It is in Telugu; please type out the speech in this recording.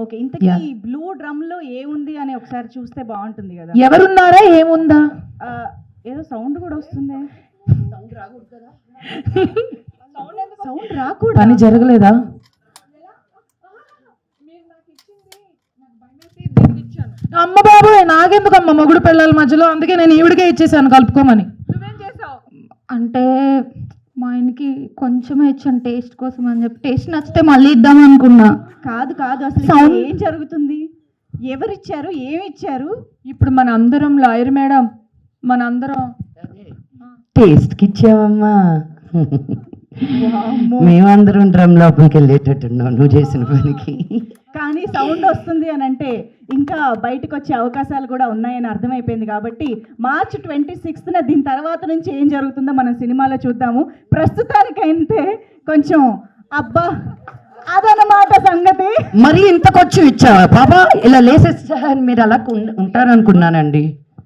ఓకే, ఇంతకీ బ్లూ డ్రమ్ లో ఏముంది అని ఒకసారి చూస్తే బాగుంటుంది కదా. ఎవరున్నారా ఏముందా? ఏదో సౌండ్ కూడా వస్తుంది. సౌండ్ రాకూడదు. పని జరగలేదా? అమ్మ బాబు, నాకెందుకమ్మ మొగుడు పిల్లల మధ్యలో, అందుకే నేను ఈవిడికే ఇచ్చేసాను కలుపుకోమని. అంటే మా ఆయనకి కొంచెమే ఇచ్చాను టేస్ట్ కోసం అని చెప్పి, టేస్ట్ నచ్చితే మళ్ళీ ఇద్దాం అనుకున్నా. కాదు అసలు ఏం జరుగుతుంది? ఎవరిచ్చారు, ఏమి ఇచ్చారు? ఇప్పుడు మన అందరం లాయర్ మేడం, మన అందరం టేస్ట్కి ఇచ్చావమ్మా. మేమందరం డ్రమ్ లోపలికి వెళ్ళేటట్టున్నావు నువ్వు చేసిన పనికి. కానీ సౌండ్ వస్తుంది అని అంటే ఇంకా బయటకు వచ్చే అవకాశాలు కూడా ఉన్నాయని అర్థమైపోయింది. కాబట్టి March 26న దీని తర్వాత నుంచి ఏం జరుగుతుందో మనం సినిమాలో చూద్దాము. ప్రస్తుతానికైతే కొంచెం అబ్బా అదనమాట సంగతి. మరి ఇంతకొచ్చి ఇచ్చావా బాబా? ఇలా లేసేసి మీరు అలా ఉంటారనుకున్నానండి.